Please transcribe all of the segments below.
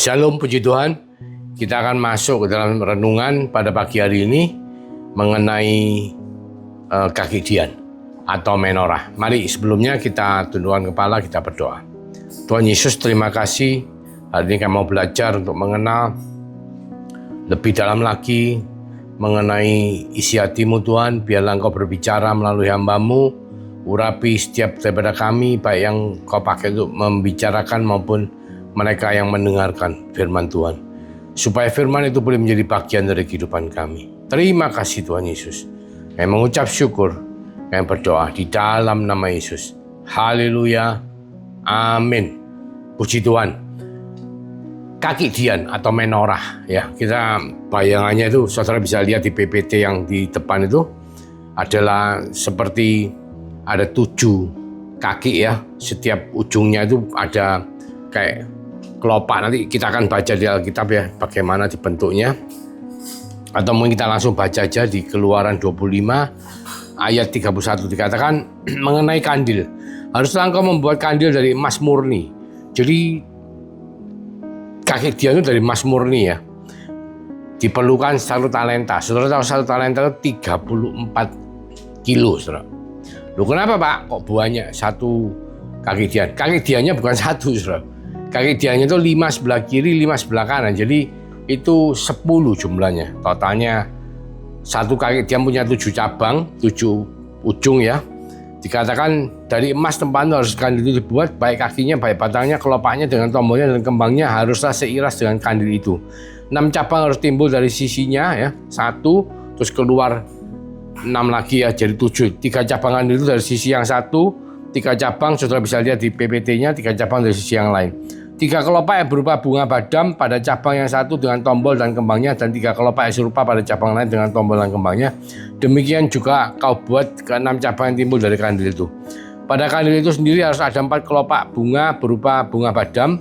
Shalom, puji Tuhan. Kita akan masuk ke dalam renungan pada pagi hari ini mengenai kaki dian atau menorah. Mari sebelumnya kita tundukkan kepala, kita berdoa. Tuhan Yesus, terima kasih. Hari ini kami mau belajar untuk mengenal lebih dalam lagi mengenai isi hati-Mu Tuhan. Biarlah Engkau berbicara melalui hamba-Mu, urapi setiap daripada kami, baik yang Kau pakai untuk membicarakan maupun mereka yang mendengarkan firman Tuhan, supaya firman itu boleh menjadi bagian dari kehidupan kami. Terima kasih Tuhan Yesus. Kami mengucap syukur, kami berdoa di dalam nama Yesus. Haleluya, amin. Puji Tuhan. Kaki dian atau menorah, ya, kita bayangannya itu saudara bisa lihat di PPT yang di depan itu adalah seperti ada 7 kaki, ya. Setiap ujungnya itu ada kayak kelopak. Nanti kita akan baca di Alkitab, ya, bagaimana dibentuknya. Atau mungkin kita langsung baca aja di Keluaran 25 ayat 31, dikatakan mengenai kandil. Haruslah engkau membuat kandil dari emas murni. Jadi kaki dian itu dari emas murni, ya. Diperlukan 1 talenta. Saudara tahu 1 talenta itu 34 kilo, saudara. Loh, kenapa Pak kok banyak 1 kaki dian? Kaki diannya bukan 1, saudara. Kaki diannya itu 5 sebelah kiri, 5 sebelah kanan. Jadi itu 10 jumlahnya. Totalnya 1 kaki dian punya 7 cabang, 7 ujung, ya. Dikatakan dari emas tempatnya harus kandil itu dibuat, baik kakinya, baik batangnya, kelopaknya dengan tombolnya dan kembangnya haruslah seiras dengan kandil itu. 6 cabang harus timbul dari sisinya, ya. 1, terus keluar 6 lagi, ya, jadi 7. 3 cabang kandil itu dari sisi yang 1, 3 cabang, saudara bisa lihat di PPT-nya, 3 cabang dari sisi yang lain. 3 kelopak yang berupa bunga badam pada cabang yang 1 dengan tombol dan kembangnya, dan 3 kelopak yang serupa pada cabang lain dengan tombol dan kembangnya. Demikian juga kau buat ke 6 cabang yang timbul dari kandil itu. Pada kandil itu sendiri harus ada 4 kelopak bunga berupa bunga badam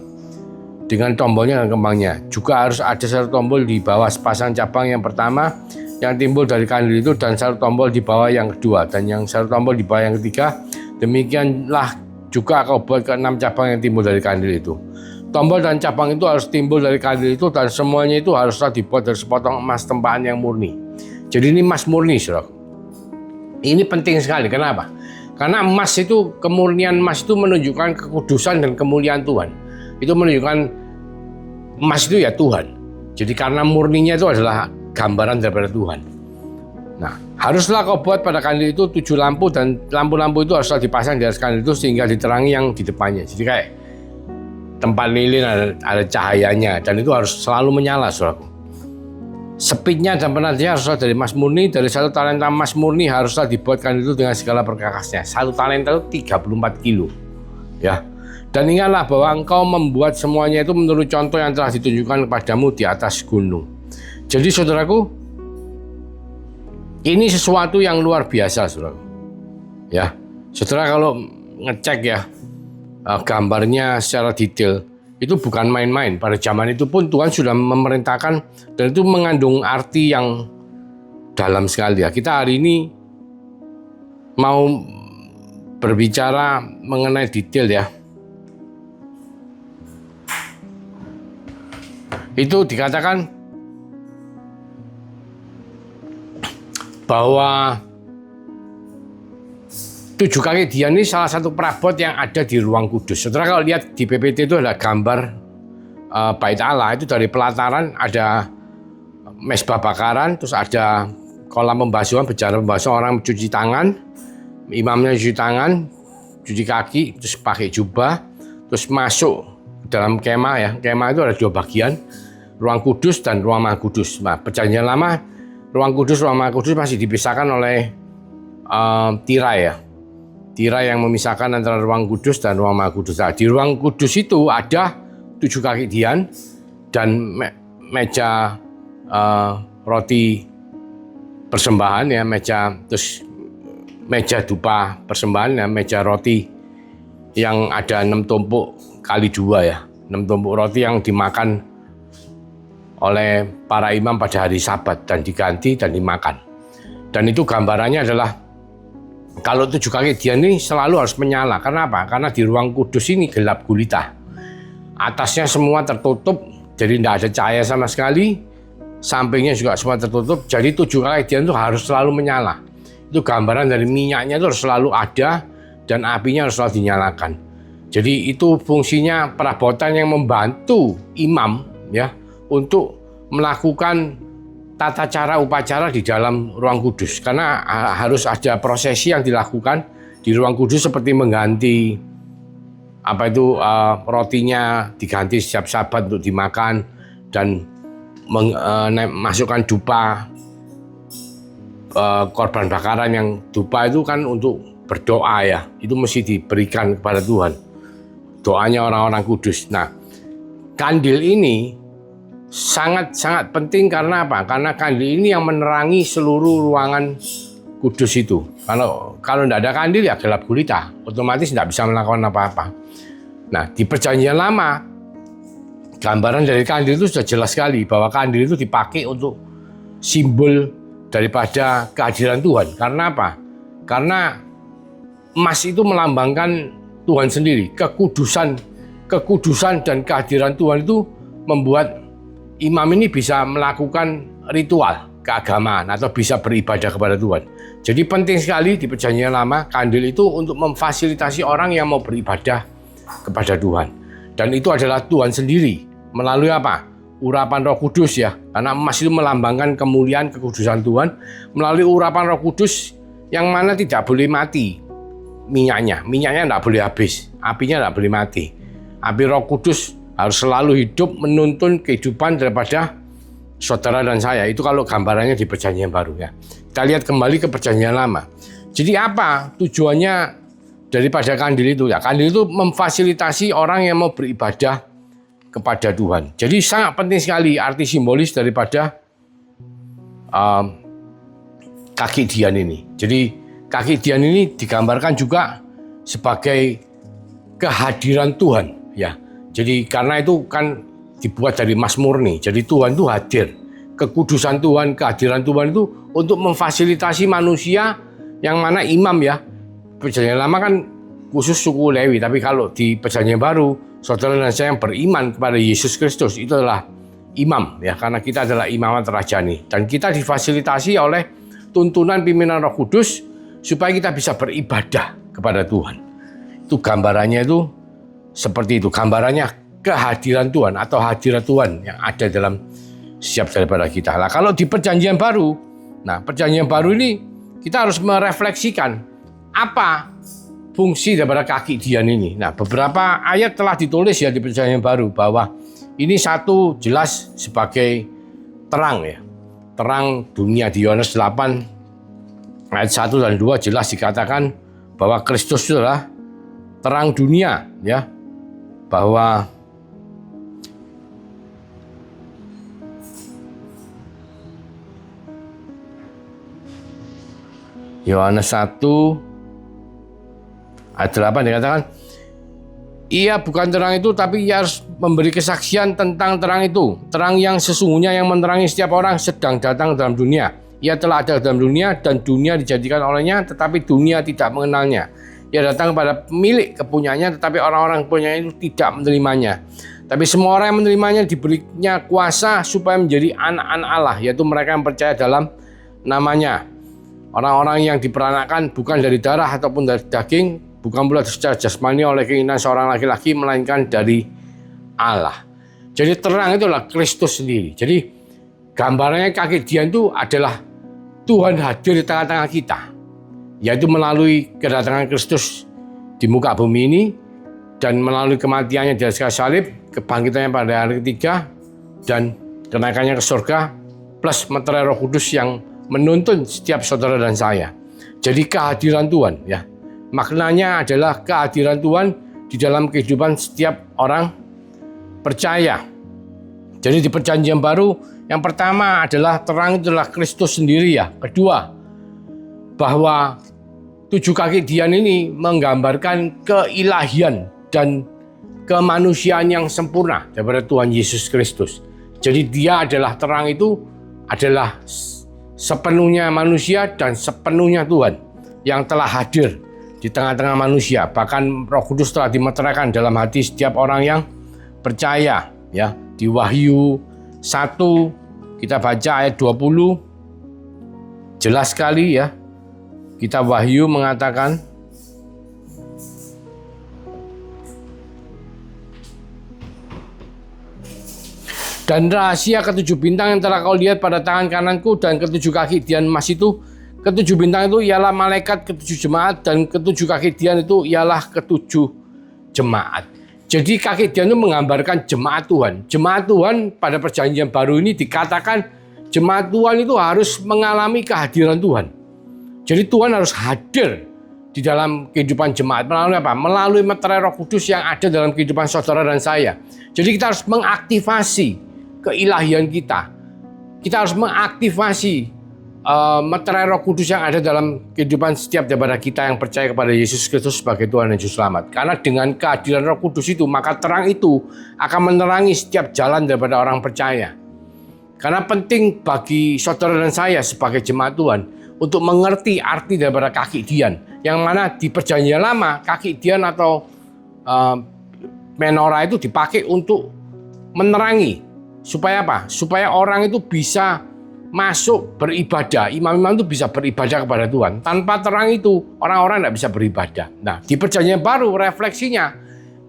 dengan tombolnya dan kembangnya. Juga harus ada 1 tombol di bawah sepasang cabang yang pertama yang timbul dari kandil itu, dan 1 tombol di bawah yang kedua, dan yang 1 tombol di bawah yang ketiga. Demikianlah juga kau buat ke 6 cabang yang timbul dari kandil itu. Tombol dan cabang itu harus timbul dari kandil itu, dan semuanya itu haruslah dibuat dari sepotong emas tempaan yang murni. Jadi ini emas murni, saudara. Ini penting sekali. Kenapa? Karena emas itu, kemurnian emas itu menunjukkan kekudusan dan kemuliaan Tuhan. Itu menunjukkan emas itu ya Tuhan. Jadi karena murninya itu adalah gambaran daripada Tuhan. Nah, haruslah kau buat pada kandil itu 7 lampu, dan lampu-lampu itu haruslah dipasang di atas kandil itu sehingga diterangi yang di depannya. Jadi kayak tempat lilin ada cahayanya, dan itu harus selalu menyala, saudaraku. Sepitnya dan penantinya haruslah dari emas murni. Dari 1 talenta emas murni haruslah dibuat kandil itu dengan segala perkakasnya. 1 talenta itu 34 kilo, ya. Dan ingatlah bahwa engkau membuat semuanya itu menurut contoh yang telah ditunjukkan kepadamu di atas gunung. Jadi saudaraku, ini sesuatu yang luar biasa, saudaraku. Ya, saudara kalau ngecek, ya, gambarnya secara detail, itu bukan main-main. Pada zaman itu pun Tuhan sudah memerintahkan, dan itu mengandung arti yang dalam sekali, ya. Kita hari ini mau berbicara mengenai detail, ya. Itu dikatakan bahwa 7 kaki dian ini salah satu perabot yang ada di ruang kudus. Saudara kalau lihat di PPT itu ada gambar Bait Allah, itu dari pelataran ada mezbah bakaran, terus ada kolam pembasuhan, bejana pembasuhan, orang mencuci tangan, imamnya cuci tangan, cuci kaki, terus pakai jubah, terus masuk dalam kemah, ya. Kemah itu ada 2 bagian, ruang kudus dan ruang maha kudus. Nah, perjanjian lama, ruang kudus, ruang maha kudus masih dipisahkan oleh tirai, ya. Tirai yang memisahkan antara ruang kudus dan ruang maha kudus. Nah, di ruang kudus itu ada 7 kaki dian dan meja roti persembahan, ya, terus meja dupa persembahan, ya, meja roti yang ada 6 tumpuk kali 2, ya. 6 tumpuk roti yang dimakan oleh para imam pada hari Sabat dan diganti dan dimakan. Dan itu gambarannya adalah kalau 7 kaki dian ini selalu harus menyala. Karena apa? Karena di ruang kudus ini gelap gulita. Atasnya semua tertutup Jadi tidak ada cahaya sama sekali, sampingnya juga semua tertutup. Jadi 7 kaki dian itu harus selalu menyala. Itu gambaran dari minyaknya itu harus selalu ada dan apinya harus selalu dinyalakan. Jadi itu fungsinya perabotan yang membantu imam ya untuk melakukan tata cara upacara di dalam ruang kudus, karena harus ada prosesi yang dilakukan di ruang kudus seperti mengganti rotinya, diganti setiap Sabat untuk dimakan, dan masukkan dupa, korban bakaran yang dupa itu kan untuk berdoa ya, itu mesti diberikan kepada Tuhan, doanya orang-orang kudus. Nah, kandil ini sangat-sangat penting karena apa? Karena kandil ini yang menerangi seluruh ruangan kudus itu. Kalau tidak ada kandil ya gelap gulita, otomatis tidak bisa melakukan apa-apa. Nah, di Perjanjian Lama, gambaran dari kandil itu sudah jelas sekali bahwa kandil itu dipakai untuk simbol daripada kehadiran Tuhan. Karena apa? Karena emas itu melambangkan Tuhan sendiri, kekudusan dan kehadiran Tuhan itu membuat imam ini bisa melakukan ritual keagamaan atau bisa beribadah kepada Tuhan. Jadi penting sekali di Perjanjian Lama kandil itu untuk memfasilitasi orang yang mau beribadah kepada Tuhan. Dan itu adalah Tuhan sendiri melalui apa? Urapan Roh Kudus ya. Karena emas itu melambangkan kemuliaan kekudusan Tuhan, melalui urapan Roh Kudus yang mana tidak boleh mati minyaknya tidak boleh habis, apinya tidak boleh mati. Api Roh Kudus harus selalu hidup menuntun kehidupan daripada saudara dan saya. Itu kalau gambarannya di Perjanjian Baru ya. Kita lihat kembali ke Perjanjian Lama. Jadi apa tujuannya daripada kandil itu ya? Kandil itu memfasilitasi orang yang mau beribadah kepada Tuhan. Jadi sangat penting sekali arti simbolis daripada kaki dian ini. Jadi kaki dian ini digambarkan juga sebagai kehadiran Tuhan ya. Jadi karena itu kan dibuat dari emas murni. Jadi Tuhan itu hadir. Kekudusan Tuhan, kehadiran Tuhan itu untuk memfasilitasi manusia yang mana imam ya. Perjanjian Lama kan khusus suku Lewi, tapi kalau di Perjanjian Baru, saudara dan saya yang beriman kepada Yesus Kristus itu adalah imam ya, karena kita adalah imamat rajani dan kita difasilitasi oleh tuntunan pimpinan Roh Kudus supaya kita bisa beribadah kepada Tuhan. Itu gambarannya itu seperti itu, gambarannya kehadiran Tuhan atau hadirat Tuhan yang ada dalam setiap daripada kita. Nah, kalau di Perjanjian Baru, Perjanjian Baru ini kita harus merefleksikan apa fungsi daripada kaki dian ini. Nah, beberapa ayat telah ditulis ya di Perjanjian Baru bahwa ini satu jelas sebagai terang ya, terang dunia. Di Yohanes 8 ayat 1 dan 2 jelas dikatakan bahwa Kristus itu adalah terang dunia ya, bahwa Yohanes 1 ayat 8 dikatakan, ia bukan terang itu, tapi ia harus memberi kesaksian tentang terang itu, terang yang sesungguhnya yang menerangi setiap orang sedang datang dalam dunia. Ia telah ada dalam dunia dan dunia dijadikan olehnya, tetapi dunia tidak mengenalnya. Ia datang kepada pemilik kepunyaannya, tetapi orang-orang kepunyaannya itu tidak menerimanya. Tapi semua orang yang menerimanya diberinya kuasa supaya menjadi anak-anak Allah, yaitu mereka yang percaya dalam namanya. Orang-orang yang diperanakkan bukan dari darah ataupun dari daging, bukan pula secara jasmani oleh keinginan seorang laki-laki, melainkan dari Allah. Jadi terang itu adalah Kristus sendiri. Jadi gambarannya kaki dian itu adalah Tuhan hadir di tengah-tengah kita, yaitu melalui kedatangan Kristus di muka bumi ini dan melalui kematiannya di atas kayu salib, kebangkitannya pada hari ketiga, dan kenaikannya ke surga, plus meterai Roh Kudus yang menuntun setiap saudara dan saya. Jadi kehadiran Tuhan ya, maknanya adalah kehadiran Tuhan di dalam kehidupan setiap orang percaya. Jadi di Perjanjian Baru yang pertama adalah terang itu adalah Kristus sendiri ya. Kedua, bahwa 7 kaki dian ini menggambarkan keilahian dan kemanusiaan yang sempurna daripada Tuhan Yesus Kristus. Jadi dia adalah terang, itu adalah sepenuhnya manusia dan sepenuhnya Tuhan yang telah hadir di tengah-tengah manusia. Bahkan Roh Kudus telah dimeteraikan dalam hati setiap orang yang percaya ya. Di Wahyu 1 kita baca ayat 20. Jelas sekali ya. Kitab Wahyu mengatakan, dan rahasia ketujuh bintang yang telah kau lihat pada tangan kananku dan ketujuh kaki dian emas itu, ketujuh bintang itu ialah malaikat ketujuh jemaat, dan ketujuh kaki dian itu ialah ketujuh jemaat. Jadi kaki dian itu menggambarkan jemaat Tuhan. Jemaat Tuhan pada perjanjian baru ini dikatakan jemaat Tuhan itu harus mengalami kehadiran Tuhan. Jadi Tuhan harus hadir di dalam kehidupan jemaat. Melalui apa? Melalui meterai Roh Kudus yang ada dalam kehidupan saudara dan saya. Jadi kita harus mengaktifasi keilahian kita. Kita harus mengaktifasi meterai Roh Kudus yang ada dalam kehidupan setiap daripada kita yang percaya kepada Yesus Kristus sebagai Tuhan dan Juru Selamat. Karena dengan kehadiran Roh Kudus itu, maka terang itu akan menerangi setiap jalan daripada orang percaya. Karena penting bagi saudara dan saya sebagai jemaat Tuhan untuk mengerti arti daripada kaki dian, yang mana di perjanjian lama kaki dian atau menorah itu dipakai untuk menerangi. Supaya apa? Supaya orang itu bisa masuk beribadah. Imam-imam itu bisa beribadah kepada Tuhan. Tanpa terang itu orang-orang tidak bisa beribadah. Nah, di perjanjian baru refleksinya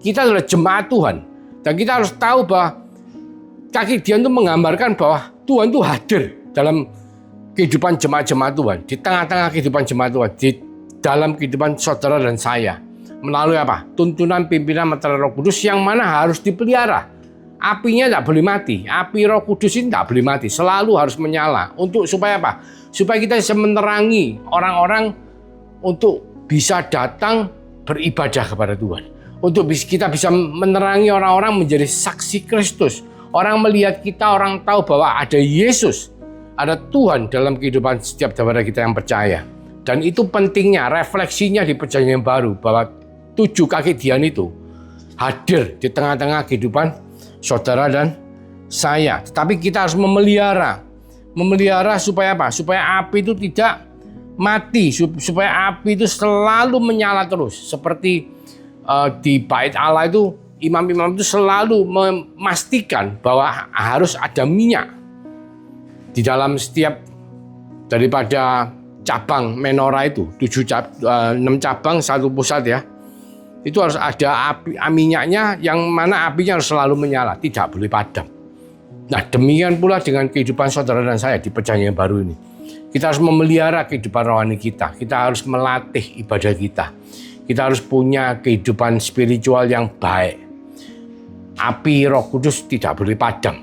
kita adalah jemaat Tuhan, dan kita harus tahu bahwa kaki dian itu menggambarkan bahwa Tuhan itu hadir dalam kehidupan jemaat-jemaat Tuhan, di tengah-tengah kehidupan jemaat Tuhan, di dalam kehidupan saudara dan saya. Melalui apa? Tuntunan pimpinan meterai Roh Kudus yang mana harus dipelihara. Apinya tidak boleh mati. Api Roh Kudus ini tidak boleh mati. Selalu harus menyala. Untuk supaya apa? Supaya kita bisa menerangi orang-orang untuk bisa datang beribadah kepada Tuhan. Untuk kita bisa menerangi orang-orang menjadi saksi Kristus. Orang melihat kita, orang tahu bahwa ada Yesus, ada Tuhan dalam kehidupan setiap daripada kita yang percaya. Dan itu pentingnya, refleksinya di perjanjian baru, bahwa 7 kaki dian itu hadir di tengah-tengah kehidupan saudara dan saya. Tetapi kita harus memelihara supaya apa? Supaya api itu tidak mati, supaya api itu selalu menyala terus. Seperti di bait Allah itu, imam-imam itu selalu memastikan bahwa harus ada minyak di dalam setiap daripada cabang menorah itu. 6 cabang, 1 pusat ya. Itu harus ada minyaknya, yang mana apinya harus selalu menyala, tidak boleh padam. Nah, demikian pula dengan kehidupan saudara dan saya di perjanjian baru ini. Kita harus memelihara kehidupan rohani kita. Kita harus melatih ibadah kita. Kita harus punya kehidupan spiritual yang baik. Api Roh Kudus tidak boleh padam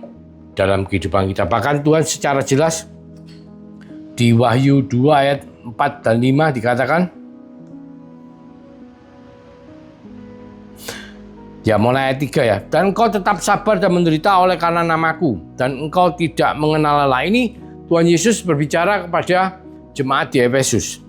dalam kehidupan kita. Bahkan Tuhan secara jelas di Wahyu 2 ayat 4 dan 5 dikatakan, ya mulai ayat 3 ya, dan engkau tetap sabar dan menderita oleh karena namaku, dan engkau tidak mengenal lelah. Ini Tuhan Yesus berbicara kepada jemaat di Efesus.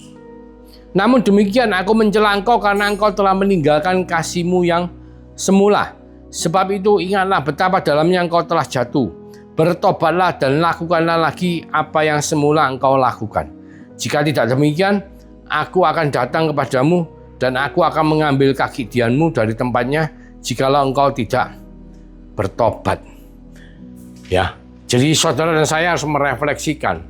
Namun demikian aku mencela engkau karena engkau telah meninggalkan kasihmu yang semula. Sebab itu ingatlah betapa dalamnya engkau telah jatuh. Bertobatlah dan lakukanlah lagi apa yang semula engkau lakukan. Jika tidak demikian, aku akan datang kepadamu dan aku akan mengambil kaki dianmu dari tempatnya jikalau engkau tidak bertobat. Ya, jadi saudara dan saya harus merefleksikan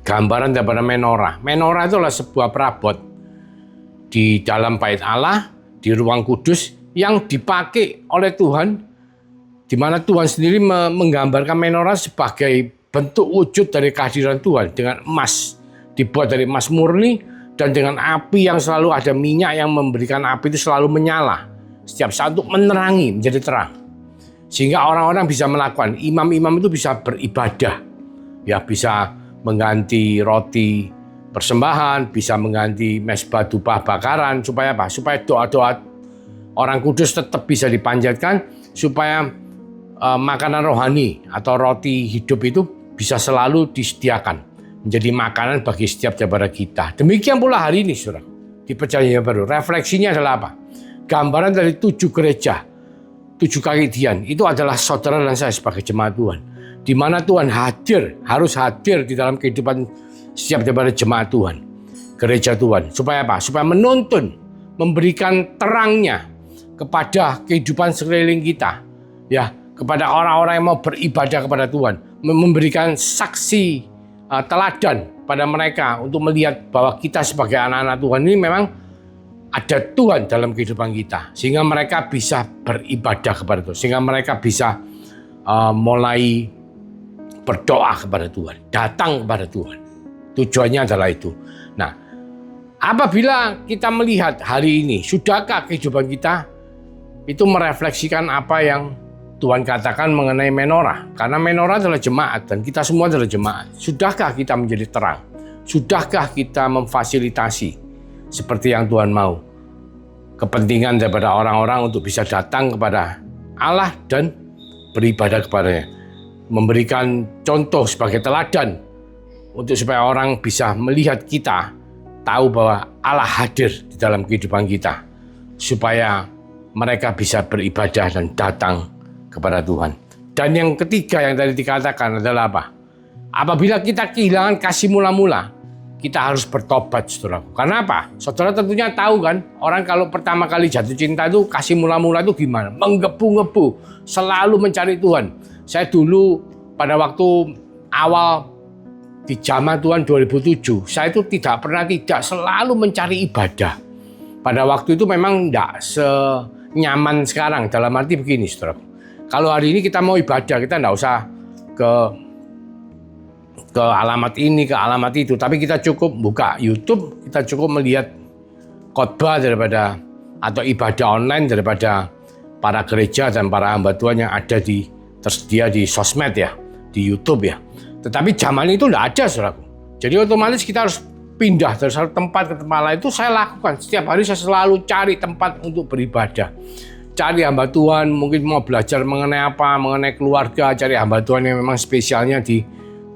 gambaran daripada menorah. Menorah itu adalah sebuah perabot di dalam bait Allah, di ruang kudus yang dipakai oleh Tuhan, di mana Tuhan sendiri menggambarkan menorah sebagai bentuk wujud dari kehadiran Tuhan dengan emas, dibuat dari emas murni dan dengan api yang selalu ada minyak yang memberikan api itu selalu menyala setiap saat untuk menerangi, menjadi terang. Sehingga orang-orang bisa melakukan, imam-imam itu bisa beribadah, ya bisa mengganti roti persembahan, bisa mengganti mezbah dupa bakaran, supaya apa? Supaya doa-doa orang kudus tetap bisa dipanjatkan, supaya makanan rohani atau roti hidup itu bisa selalu disediakan menjadi makanan bagi setiap daripada kita. Demikian pula hari ini, saudara, di perjanjian baru. Refleksinya adalah apa? Gambaran dari 7 gereja, 7 kaki dian, itu adalah saudara dan saya sebagai jemaat Tuhan. Di mana Tuhan harus hadir di dalam kehidupan setiap daripada jemaat Tuhan, gereja Tuhan. Supaya apa? Supaya menuntun, memberikan terangnya kepada kehidupan sekeliling kita, ya, kepada orang-orang yang mau beribadah kepada Tuhan, memberikan saksi teladan pada mereka untuk melihat bahwa kita sebagai anak-anak Tuhan ini memang ada Tuhan dalam kehidupan kita, sehingga mereka bisa beribadah kepada Tuhan, sehingga mereka bisa mulai berdoa kepada Tuhan, datang kepada Tuhan. Tujuannya adalah itu. Nah, apabila kita melihat hari ini, sudahkah kehidupan kita itu merefleksikan apa yang Tuhan katakan mengenai menorah? Karena menorah adalah jemaat dan kita semua adalah jemaat. Sudahkah kita menjadi terang? Sudahkah kita memfasilitasi seperti yang Tuhan mau? Kepentingan daripada orang-orang untuk bisa datang kepada Allah dan beribadah kepadanya. Memberikan contoh sebagai teladan untuk supaya orang bisa melihat kita, tahu bahwa Allah hadir di dalam kehidupan kita, supaya mereka bisa beribadah dan datang kepada Tuhan. Dan yang ketiga yang tadi dikatakan adalah apa? Apabila kita kehilangan kasih mula-mula, kita harus bertobat, saudaraku. Karena apa? Saudara tentunya tahu kan, orang kalau pertama kali jatuh cinta itu kasih mula-mula itu gimana? Menggebu-gebu, selalu mencari Tuhan. Saya dulu pada waktu awal di zaman Tuhan 2007, saya itu tidak selalu mencari ibadah. Pada waktu itu memang tidak senyaman sekarang, dalam arti begini, saudara. Kalau hari ini kita mau ibadah, kita tidak usah ke alamat ini, ke alamat itu, tapi kita cukup buka YouTube, kita cukup melihat khotbah daripada atau ibadah online daripada para gereja dan para hamba Tuhan yang ada tersedia di sosmed ya, di YouTube ya. Tetapi zaman itu tidak ada, saudaraku. Jadi otomatis kita harus pindah dari satu tempat ke tempat lain. Itu saya lakukan. Setiap hari saya selalu cari tempat untuk beribadah. Cari hamba Tuhan, mungkin mau belajar mengenai apa, mengenai keluarga. Cari hamba Tuhan yang memang spesialnya di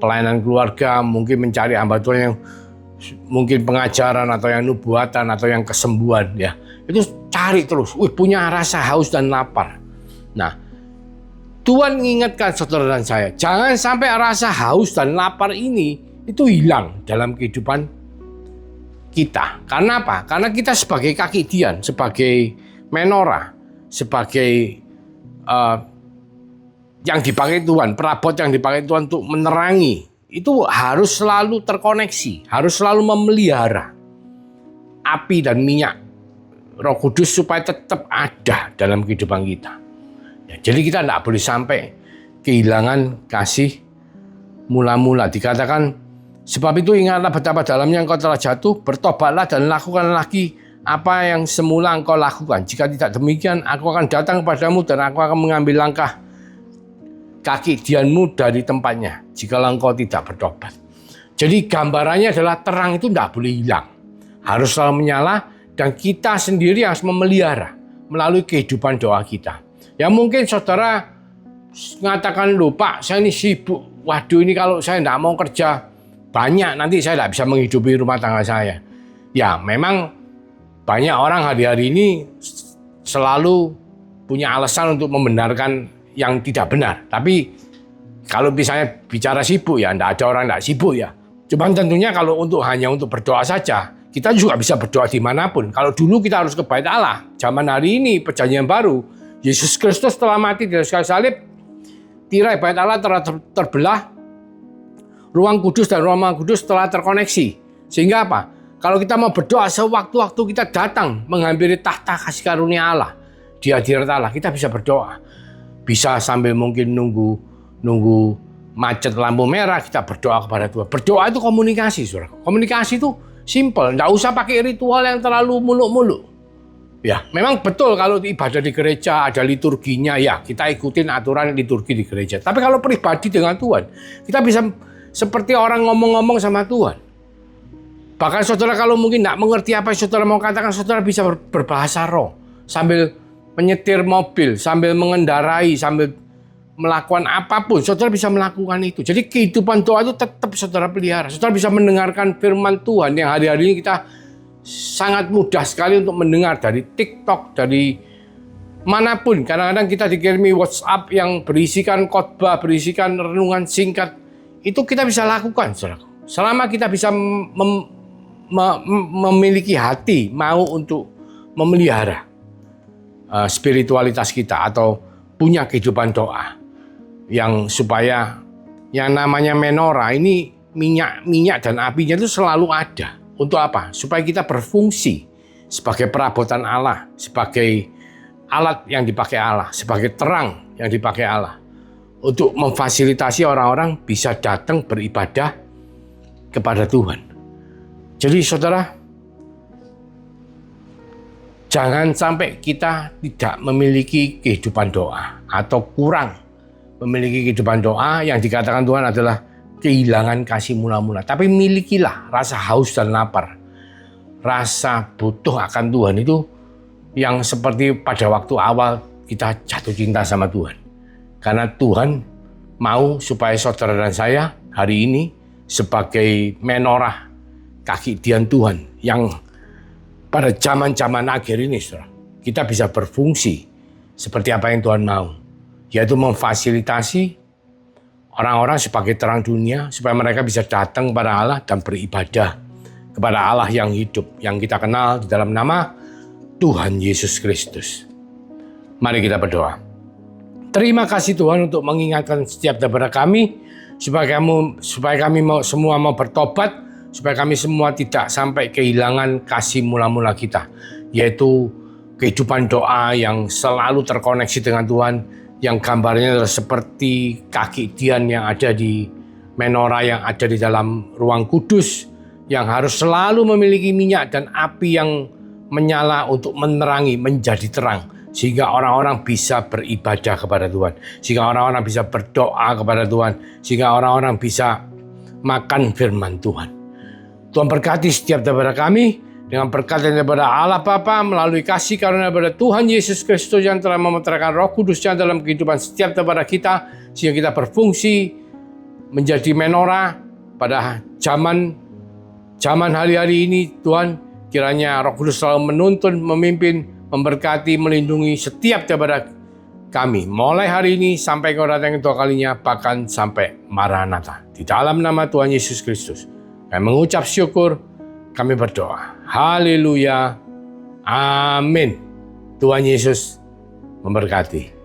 pelayanan keluarga. Mungkin mencari hamba Tuhan yang mungkin pengajaran atau yang nubuatan atau yang kesembuhan. Ya, itu cari terus. Punya rasa haus dan lapar. Nah, Tuhan mengingatkan saudara dan saya, jangan sampai rasa haus dan lapar ini itu hilang dalam kehidupan kita. Karena apa? Karena kita sebagai kaki dian, sebagai menorah, sebagai yang dipakai Tuhan, perabot yang dipakai Tuhan untuk menerangi, itu harus selalu terkoneksi, harus selalu memelihara api dan minyak Roh Kudus supaya tetap ada dalam kehidupan kita. Jadi kita tidak boleh sampai kehilangan kasih mula-mula. Dikatakan, sebab itu ingatlah betapa dalamnya engkau telah jatuh, bertobatlah dan lakukan lagi apa yang semula engkau lakukan. Jika tidak demikian, aku akan datang kepadamu dan aku akan mengambil langkah kaki dianmu dari tempatnya, jika engkau tidak bertobat. Jadi gambarannya adalah terang itu tidak boleh hilang. Harus selalu menyala dan kita sendiri harus memelihara melalui kehidupan doa kita. Ya mungkin saudara mengatakan, loh Pak, saya ini sibuk. Waduh, ini kalau saya tidak mau kerja banyak, nanti saya tidak bisa menghidupi rumah tangga saya. Ya memang banyak orang hari-hari ini selalu punya alasan untuk membenarkan yang tidak benar. Tapi kalau misalnya bicara sibuk ya, tidak ada orang tidak sibuk ya. Cuman tentunya kalau hanya untuk berdoa saja, kita juga bisa berdoa dimanapun. Kalau dulu kita harus ke bait Allah, zaman hari ini perjanjian baru, Yesus Kristus telah mati di atas kayu salib, tirai bait Allah telah terbelah, ruang kudus dan ruang maha kudus telah terkoneksi. Sehingga apa? Kalau kita mau berdoa, sewaktu-waktu kita datang menghampiri tahta kasih karunia Allah, di hadirat Allah, kita bisa berdoa. Bisa sambil mungkin nunggu macet lampu merah, kita berdoa kepada Tuhan. Berdoa itu komunikasi, saudara. Komunikasi itu simple, tidak usah pakai ritual yang terlalu muluk-muluk. Ya, memang betul kalau ibadah di gereja ada liturginya, ya kita ikutin aturan liturgi di gereja. Tapi kalau pribadi dengan Tuhan, kita bisa seperti orang ngomong-ngomong sama Tuhan. Bahkan saudara kalau mungkin tidak mengerti apa yang saudara mau katakan, saudara bisa berbahasa roh sambil menyetir mobil, sambil mengendarai, sambil melakukan apapun, saudara bisa melakukan itu. Jadi kehidupan doa itu tetap saudara pelihara. Saudara bisa mendengarkan firman Tuhan yang hari-hari ini kita sangat mudah sekali untuk mendengar dari TikTok, dari manapun. Kadang-kadang kita dikirimi WhatsApp yang berisikan khotbah, berisikan renungan singkat. Itu kita bisa lakukan, saudara. Selama kita bisa memiliki hati, mau untuk memelihara spiritualitas kita atau punya kehidupan doa yang supaya yang namanya menorah ini minyak dan apinya itu selalu ada. Untuk apa? Supaya kita berfungsi sebagai perabotan Allah, sebagai alat yang dipakai Allah, sebagai terang yang dipakai Allah untuk memfasilitasi orang-orang bisa datang beribadah kepada Tuhan. Jadi saudara, jangan sampai kita tidak memiliki kehidupan doa atau kurang memiliki kehidupan doa. Yang dikatakan Tuhan adalah kehilangan kasih mula-mula. Tapi milikilah rasa haus dan lapar. Rasa butuh akan Tuhan itu yang seperti pada waktu awal kita jatuh cinta sama Tuhan. Karena Tuhan mau supaya saudara dan saya hari ini sebagai menorah kaki dian Tuhan yang pada zaman-zaman akhir ini, saudara, kita bisa berfungsi seperti apa yang Tuhan mau, yaitu memfasilitasi orang-orang sebagai terang dunia supaya mereka bisa datang kepada Allah dan beribadah kepada Allah yang hidup, yang kita kenal di dalam nama Tuhan Yesus Kristus. Mari kita berdoa. Terima kasih Tuhan untuk mengingatkan setiap daripada kami supaya kami semua mau bertobat, supaya kami semua tidak sampai kehilangan kasih mula-mula kita, yaitu kehidupan doa yang selalu terkoneksi dengan Tuhan, yang gambarnya adalah seperti kaki dian yang ada di menorah yang ada di dalam ruang kudus, yang harus selalu memiliki minyak dan api yang menyala untuk menerangi, menjadi terang, sehingga orang-orang bisa beribadah kepada Tuhan, sehingga orang-orang bisa berdoa kepada Tuhan, sehingga orang-orang bisa makan firman Tuhan. Tuhan berkati setiap daripada kami dengan berkat daripada Allah Bapa melalui kasih karunia daripada Tuhan Yesus Kristus yang telah memeteraikan Roh Kudusnya dalam kehidupan setiap daripada kita, sehingga kita berfungsi menjadi menorah pada zaman hari-hari ini. Tuhan, kiranya Roh Kudus selalu menuntun, memimpin, memberkati, melindungi setiap daripada kami mulai hari ini sampai Kau datang kedua kalinya, bahkan sampai Maranatha. Di dalam nama Tuhan Yesus Kristus kami mengucap syukur, kami berdoa. Haleluya. Amin. Tuhan Yesus memberkati.